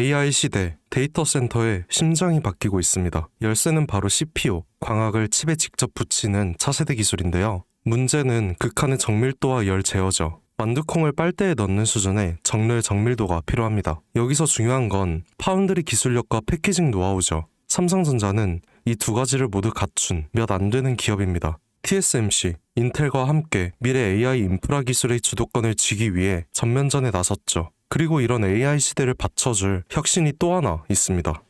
AI 시대, 데이터 센터의 심장이 바뀌고 있습니다. 열쇠는 바로 CPU, 광학을 칩에 직접 붙이는 차세대 기술인데요. 문제는 극한의 정밀도와 열 제어죠. 완두콩을 빨대에 넣는 수준의 정렬 정밀도가 필요합니다. 여기서 중요한 건 파운드리 기술력과 패키징 노하우죠. 삼성전자는 이 두 가지를 모두 갖춘 몇 안 되는 기업입니다. TSMC, 인텔과 함께 미래 AI 인프라 기술의 주도권을 쥐기 위해 전면전에 나섰죠. 그리고 이런 AI 시대를 받쳐줄 혁신이 또 하나 있습니다.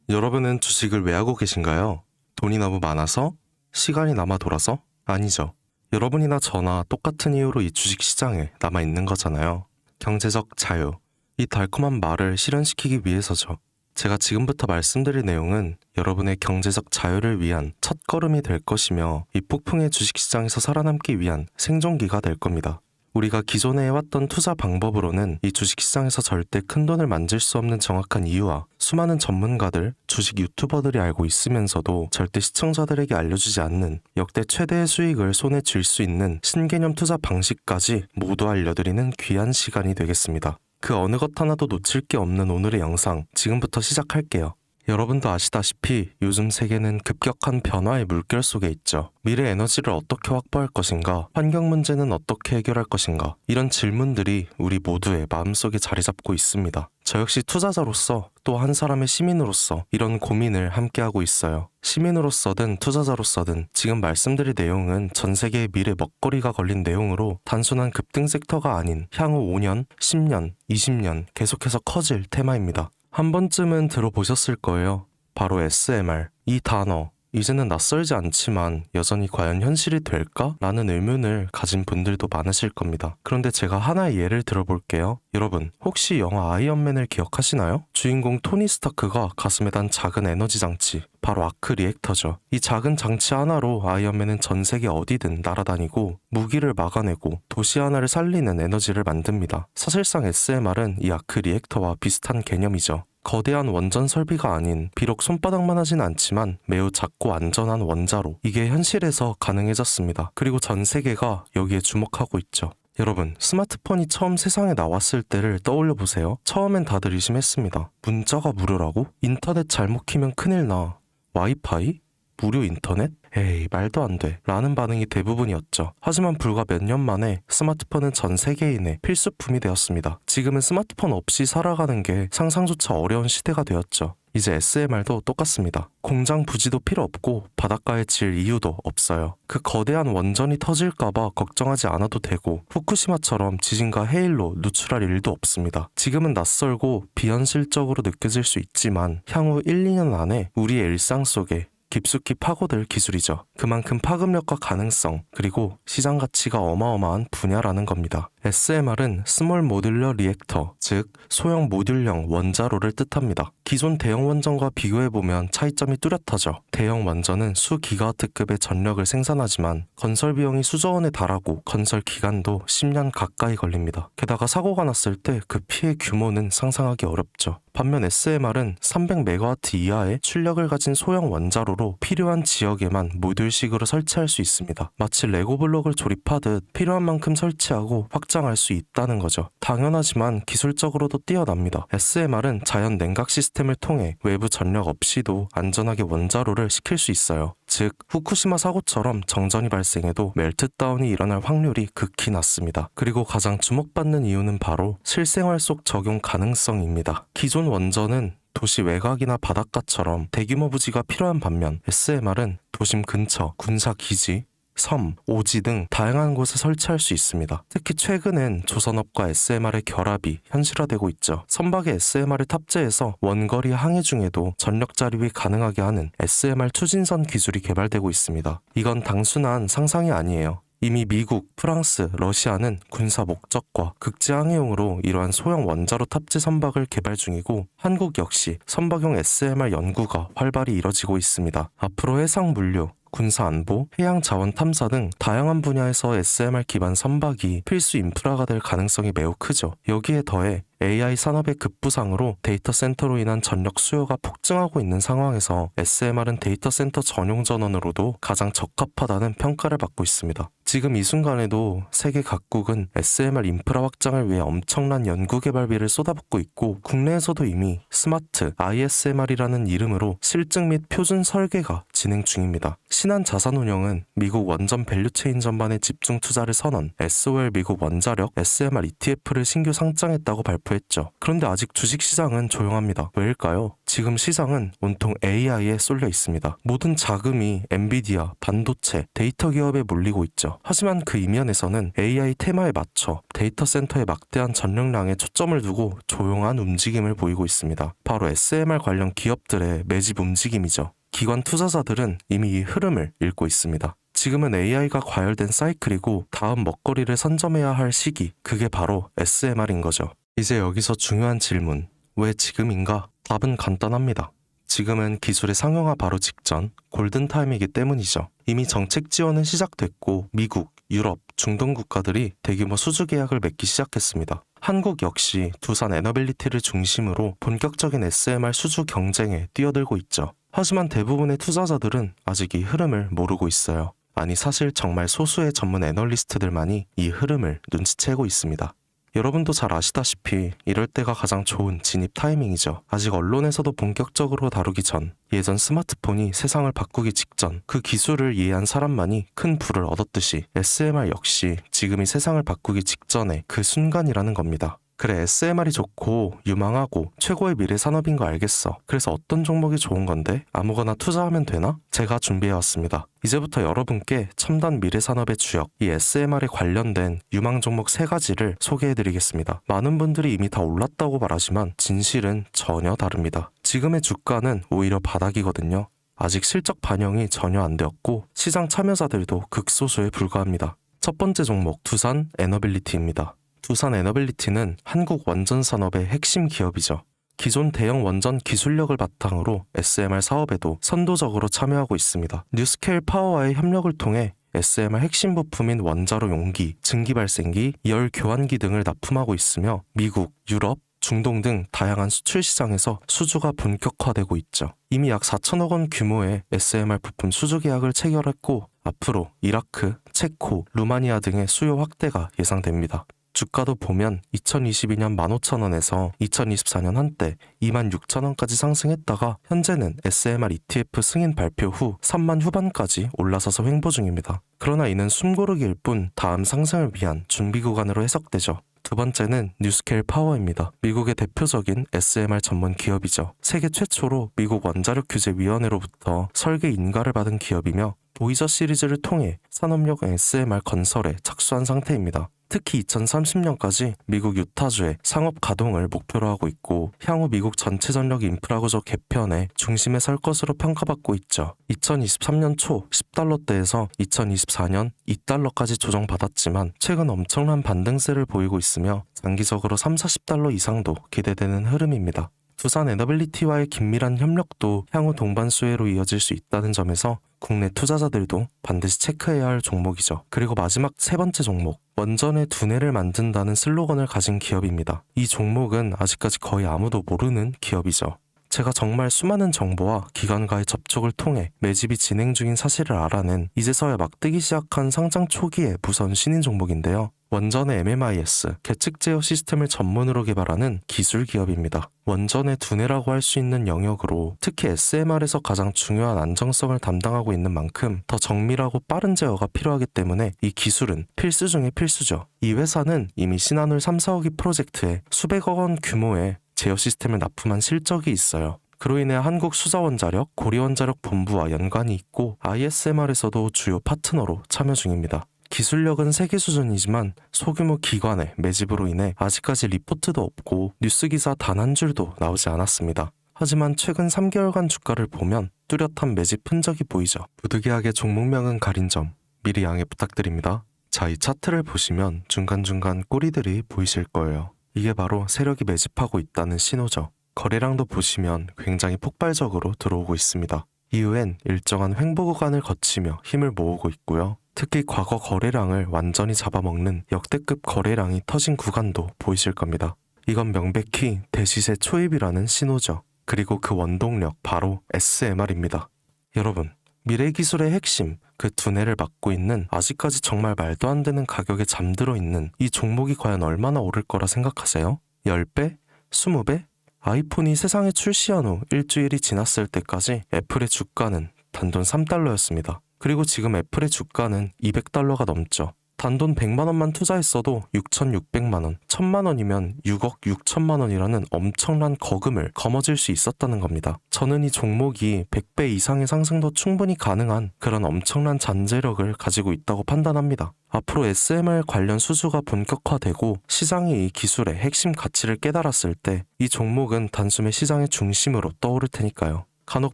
여러분은 주식을 왜 하고 계신가요? 돈이 너무 많아서? 시간이 남아 돌아서? 아니죠. 여러분이나 저나 똑같은 이유로 이 주식시장에 남아있는 거잖아요. 경제적 자유. 이 달콤한 말을 실현시키기 위해서죠. 제가 지금부터 말씀드릴 내용은 여러분의 경제적 자유를 위한 첫걸음이 될 것이며 이 폭풍의 주식시장에서 살아남기 위한 생존기가 될 겁니다. 우리가 기존에 해왔던 투자 방법으로는 이 주식시장에서 절대 큰돈을 만질 수 없는 정확한 이유와 수많은 전문가들, 주식 유튜버들이 알고 있으면서도 절대 시청자들에게 알려주지 않는 역대 최대의 수익을 손에 쥘 수 있는 신개념 투자 방식까지 모두 알려드리는 귀한 시간이 되겠습니다. 그 어느 것 하나도 놓칠 게 없는 오늘의 영상 지금부터 시작할게요. 여러분도 아시다시피 요즘 세계는 급격한 변화의 물결 속에 있죠. 미래 에너지를 어떻게 확보할 것인가? 환경 문제는 어떻게 해결할 것인가? 이런 질문들이 우리 모두의 마음속에 자리 잡고 있습니다. 저 역시 투자자로서 또 한 사람의 시민으로서 이런 고민을 함께하고 있어요. 시민으로서든 투자자로서든 지금 말씀드릴 내용은 전 세계의 미래 먹거리가 걸린 내용으로 단순한 급등 섹터가 아닌 향후 5년, 10년, 20년 계속해서 커질 테마입니다. 한 번쯤은 들어보셨을 거예요. 바로 SMR. 이 단어. 이제는 낯설지 않지만 여전히 과연 현실이 될까? 라는 의문을 가진 분들도 많으실 겁니다. 그런데 제가 하나의 예를 들어볼게요. 여러분, 혹시 영화 아이언맨을 기억하시나요? 주인공 토니 스타크가 가슴에 단 작은 에너지 장치, 바로 아크 리액터죠. 이 작은 장치 하나로 아이언맨은 전 세계 어디든 날아다니고 무기를 막아내고 도시 하나를 살리는 에너지를 만듭니다. 사실상 SMR은 이 아크 리액터와 비슷한 개념이죠. 거대한 원전 설비가 아닌 비록 손바닥만 하진 않지만 매우 작고 안전한 원자로 이게 현실에서 가능해졌습니다. 그리고 전 세계가 여기에 주목하고 있죠. 여러분, 스마트폰이 처음 세상에 나왔을 때를 떠올려 보세요. 처음엔 다들 의심했습니다. 문자가 무료라고? 인터넷 잘못 키면 큰일 나. 와이파이? 무료 인터넷? 에이, 말도 안 돼. 라는 반응이 대부분이었죠. 하지만 불과 몇 년 만에 스마트폰은 전 세계인의 필수품이 되었습니다. 지금은 스마트폰 없이 살아가는 게 상상조차 어려운 시대가 되었죠. 이제 SMR도 똑같습니다. 공장 부지도 필요 없고 바닷가에 질 이유도 없어요. 그 거대한 원전이 터질까봐 걱정하지 않아도 되고 후쿠시마처럼 지진과 해일로 누출할 일도 없습니다. 지금은 낯설고 비현실적으로 느껴질 수 있지만 향후 1, 2년 안에 우리의 일상 속에 깊숙이 파고들 기술이죠. 그만큼 파급력과 가능성, 그리고 시장 가치가 어마어마한 분야라는 겁니다. SMR은 스몰 모듈러 리액터, 즉 소형 모듈형 원자로를 뜻합니다. 기존 대형 원전과 비교해보면 차이점이 뚜렷하죠. 대형 원전은 수기가와트급의 전력을 생산하지만 건설 비용이 수조원에 달하고 건설 기간도 10년 가까이 걸립니다. 게다가 사고가 났을 때 그 피해 규모는 상상하기 어렵죠. 반면 SMR은 300MW 이하의 출력을 가진 소형 원자로로 필요한 지역에만 모듈식으로 설치할 수 있습니다. 마치 레고 블록을 조립하듯 필요한 만큼 설치하고 확장할 수 있다는 거죠. 당연하지만 기술적으로도 뛰어납니다. SMR은 자연 냉각 시스템을 통해 외부 전력 없이도 안전하게 원자로를 식힐 수 있어요. 즉 후쿠시마 사고처럼 정전이 발생해도 멜트다운이 일어날 확률이 극히 낮습니다. 그리고 가장 주목받는 이유는 바로 실생활 속 적용 가능성입니다. 기존 원전은 도시 외곽이나 바닷가처럼 대규모 부지가 필요한 반면 SMR은 도심 근처, 군사기지, 섬, 오지 등 다양한 곳에 설치할 수 있습니다. 특히 최근엔 조선업과 SMR의 결합이 현실화되고 있죠. 선박에 SMR을 탑재해서 원거리 항해 중에도 전력 자립이 가능하게 하는 SMR 추진선 기술이 개발되고 있습니다. 이건 단순한 상상이 아니에요. 이미 미국, 프랑스, 러시아는 군사 목적과 극지 항해용으로 이러한 소형 원자로 탑재 선박을 개발 중이고 한국 역시 선박용 SMR 연구가 활발히 이뤄지고 있습니다. 앞으로 해상 물류, 군사 안보, 해양 자원 탐사 등 다양한 분야에서 SMR 기반 선박이 필수 인프라가 될 가능성이 매우 크죠. 여기에 더해 AI 산업의 급부상으로 데이터 센터로 인한 전력 수요가 폭증하고 있는 상황에서 SMR은 데이터 센터 전용 전원으로도 가장 적합하다는 평가를 받고 있습니다. 지금 이 순간에도 세계 각국은 SMR 인프라 확장을 위해 엄청난 연구개발비를 쏟아붓고 있고 국내에서도 이미 스마트 ISMR이라는 이름으로 실증 및 표준 설계가 진행 중입니다. 신한자산운용은 미국 원전 밸류체인 전반에 집중 투자를 선언, SOL 미국 원자력 SMR ETF를 신규 상장했다고 발표했죠. 그런데 아직 주식시장은 조용합니다. 왜일까요? 지금 시장은 온통 AI에 쏠려 있습니다. 모든 자금이 엔비디아, 반도체, 데이터 기업에 몰리고 있죠. 하지만 그 이면에서는 AI 테마에 맞춰 데이터 센터의 막대한 전력량에 초점을 두고 조용한 움직임을 보이고 있습니다. 바로 SMR 관련 기업들의 매집 움직임이죠. 기관 투자자들은 이미 이 흐름을 읽고 있습니다. 지금은 AI가 과열된 사이클이고 다음 먹거리를 선점해야 할 시기, 그게 바로 SMR인 거죠. 이제 여기서 중요한 질문, 왜 지금인가? 답은 간단합니다. 지금은 기술의 상용화 바로 직전 골든타임이기 때문이죠. 이미 정책 지원은 시작됐고 미국, 유럽, 중동 국가들이 대규모 수주 계약을 맺기 시작했습니다. 한국 역시 두산 에너빌리티를 중심으로 본격적인 SMR 수주 경쟁에 뛰어들고 있죠. 하지만 대부분의 투자자들은 아직 이 흐름을 모르고 있어요. 아니 사실 정말 소수의 전문 애널리스트들만이 이 흐름을 눈치채고 있습니다. 여러분도 잘 아시다시피 이럴 때가 가장 좋은 진입 타이밍이죠. 아직 언론에서도 본격적으로 다루기 전, 예전 스마트폰이 세상을 바꾸기 직전 그 기술을 이해한 사람만이 큰 부를 얻었듯이 SMR 역시 지금이 세상을 바꾸기 직전의 그 순간이라는 겁니다. 그래, SMR이 좋고 유망하고 최고의 미래 산업인 거 알겠어. 그래서 어떤 종목이 좋은 건데? 아무거나 투자하면 되나? 제가 준비해왔습니다. 이제부터 여러분께 첨단 미래 산업의 주역, 이 SMR에 관련된 유망 종목 3가지를 소개해드리겠습니다. 많은 분들이 이미 다 올랐다고 말하지만 진실은 전혀 다릅니다. 지금의 주가는 오히려 바닥이거든요. 아직 실적 반영이 전혀 안 되었고 시장 참여자들도 극소수에 불과합니다. 첫 번째 종목, 두산 에너빌리티입니다. 두산 에너빌리티는 한국 원전 산업의 핵심 기업이죠. 기존 대형 원전 기술력을 바탕으로 SMR 사업에도 선도적으로 참여하고 있습니다. 뉴스케일 파워와의 협력을 통해 SMR 핵심 부품인 원자로 용기, 증기 발생기, 열 교환기 등을 납품하고 있으며 미국, 유럽, 중동 등 다양한 수출 시장에서 수주가 본격화되고 있죠. 이미 약 4천억 원 규모의 SMR 부품 수주 계약을 체결했고 앞으로 이라크, 체코, 루마니아 등의 수요 확대가 예상됩니다. 주가도 보면 2022년 15,000원에서 2024년 한때 26,000원까지 상승했다가 현재는 SMR ETF 승인 발표 후 3만 후반까지 올라서서 횡보 중입니다. 그러나 이는 숨고르기일 뿐 다음 상승을 위한 준비 구간으로 해석되죠. 두 번째는 뉴스케일 파워입니다. 미국의 대표적인 SMR 전문 기업이죠. 세계 최초로 미국 원자력 규제위원회로부터 설계 인가를 받은 기업이며 보이저 시리즈를 통해 산업용 SMR 건설에 착수한 상태입니다. 특히 2030년까지 미국 유타주의 상업 가동을 목표로 하고 있고 향후 미국 전체 전력 인프라 구조 개편의 중심에 설 것으로 평가받고 있죠. 2023년 초 10달러대에서 2024년 2달러까지 조정받았지만 최근 엄청난 반등세를 보이고 있으며 장기적으로 30-40달러 이상도 기대되는 흐름입니다. 두산 에너빌리티와의 긴밀한 협력도 향후 동반 수혜로 이어질 수 있다는 점에서 국내 투자자들도 반드시 체크해야 할 종목이죠. 그리고 마지막 3번째 종목, 원전의 두뇌를 만든다는 슬로건을 가진 기업입니다. 이 종목은 아직까지 거의 아무도 모르는 기업이죠. 제가 정말 수많은 정보와 기관과의 접촉을 통해 매집이 진행 중인 사실을 알아낸 이제서야 막 뜨기 시작한 상장 초기의 무서운 신인 종목인데요. 원전의 MMIS, 계측 제어 시스템을 전문으로 개발하는 기술 기업입니다. 원전의 두뇌라고 할 수 있는 영역으로 특히 SMR에서 가장 중요한 안정성을 담당하고 있는 만큼 더 정밀하고 빠른 제어가 필요하기 때문에 이 기술은 필수 중의 필수죠. 이 회사는 이미 신한울 3, 4호기 프로젝트에 수백억 원 규모의 제어 시스템을 납품한 실적이 있어요. 그로 인해 한국수자원자력, 고려원자력 본부와 연관이 있고 ISMR에서도 주요 파트너로 참여 중입니다. 기술력은 세계 수준이지만 소규모 기관의 매집으로 인해 아직까지 리포트도 없고 뉴스 기사 단 한 줄도 나오지 않았습니다. 하지만 최근 3개월간 주가를 보면 뚜렷한 매집 흔적이 보이죠. 부득이하게 종목명은 가린 점 미리 양해 부탁드립니다. 자, 이 차트를 보시면 중간중간 꼬리들이 보이실 거예요. 이게 바로 세력이 매집하고 있다는 신호죠. 거래량도 보시면 굉장히 폭발적으로 들어오고 있습니다. 이후엔 일정한 횡보 구간을 거치며 힘을 모으고 있고요. 특히 과거 거래량을 완전히 잡아먹는 역대급 거래량이 터진 구간도 보이실 겁니다. 이건 명백히 대시세 초입이라는 신호죠. 그리고 그 원동력 바로 SMR입니다. 여러분, 미래기술의 핵심, 그 두뇌를 맡고 있는 아직까지 정말 말도 안 되는 가격에 잠들어 있는 이 종목이 과연 얼마나 오를 거라 생각하세요? 10배? 20배? 아이폰이 세상에 출시한 후 일주일이 지났을 때까지 애플의 주가는 단돈 3달러였습니다. 그리고 지금 애플의 주가는 200달러가 넘죠. 단돈 100만 원만 투자했어도 6,600만 원, 1,000만 원이면 6억 6천만 원이라는 엄청난 거금을 거머쥘 수 있었다는 겁니다. 저는 이 종목이 100배 이상의 상승도 충분히 가능한 그런 엄청난 잠재력을 가지고 있다고 판단합니다. 앞으로 SMR 관련 수주가 본격화되고 시장이 이 기술의 핵심 가치를 깨달았을 때 이 종목은 단숨에 시장의 중심으로 떠오를 테니까요. 간혹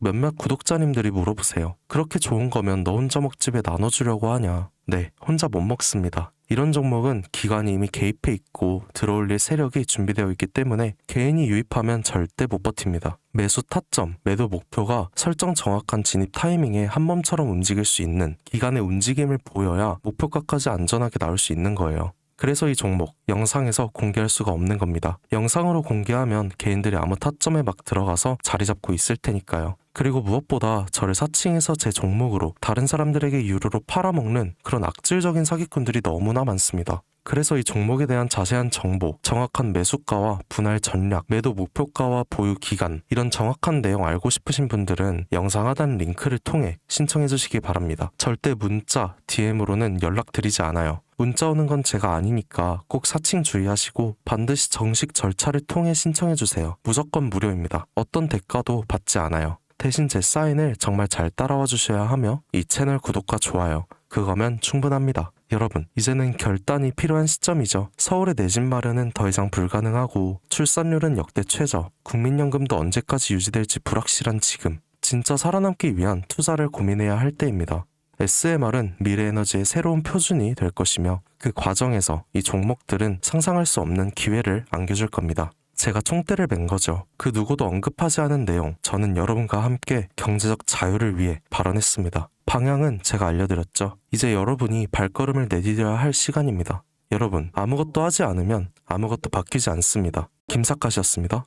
몇몇 구독자님들이 물어보세요. 그렇게 좋은 거면 너 혼자 먹집에 나눠주려고 하냐? 네, 혼자 못 먹습니다. 이런 종목은 기관이 이미 개입해 있고 들어올릴 세력이 준비되어 있기 때문에 개인이 유입하면 절대 못 버팁니다. 매수 타점, 매도 목표가 설정 정확한 진입 타이밍에 한 몸처럼 움직일 수 있는 기관의 움직임을 보여야 목표가까지 안전하게 나올 수 있는 거예요. 그래서 이 종목 영상에서 공개할 수가 없는 겁니다. 영상으로 공개하면 개인들이 아무 타점에 막 들어가서 자리 잡고 있을 테니까요. 그리고 무엇보다 저를 사칭해서 제 종목으로 다른 사람들에게 유료로 팔아먹는 그런 악질적인 사기꾼들이 너무나 많습니다. 그래서 이 종목에 대한 자세한 정보, 정확한 매수가와 분할 전략, 매도 목표가와 보유 기간 이런 정확한 내용 알고 싶으신 분들은 영상 하단 링크를 통해 신청해 주시기 바랍니다. 절대 문자, DM으로는 연락드리지 않아요. 문자 오는 건 제가 아니니까 꼭 사칭 주의하시고 반드시 정식 절차를 통해 신청해 주세요. 무조건 무료입니다. 어떤 대가도 받지 않아요. 대신 제 사인을 정말 잘 따라와 주셔야 하며 이 채널 구독과 좋아요, 그거면 충분합니다. 여러분, 이제는 결단이 필요한 시점이죠. 서울의 내 집 마련은 더 이상 불가능하고 출산율은 역대 최저, 국민연금도 언제까지 유지될지 불확실한 지금, 진짜 살아남기 위한 투자를 고민해야 할 때입니다. SMR은 미래에너지의 새로운 표준이 될 것이며 그 과정에서 이 종목들은 상상할 수 없는 기회를 안겨줄 겁니다. 제가 총대를 맨 거죠. 그 누구도 언급하지 않은 내용, 저는 여러분과 함께 경제적 자유를 위해 발언했습니다. 방향은 제가 알려드렸죠. 이제 여러분이 발걸음을 내디뎌야 할 시간입니다. 여러분, 아무것도 하지 않으면 아무것도 바뀌지 않습니다. 김사카시였습니다.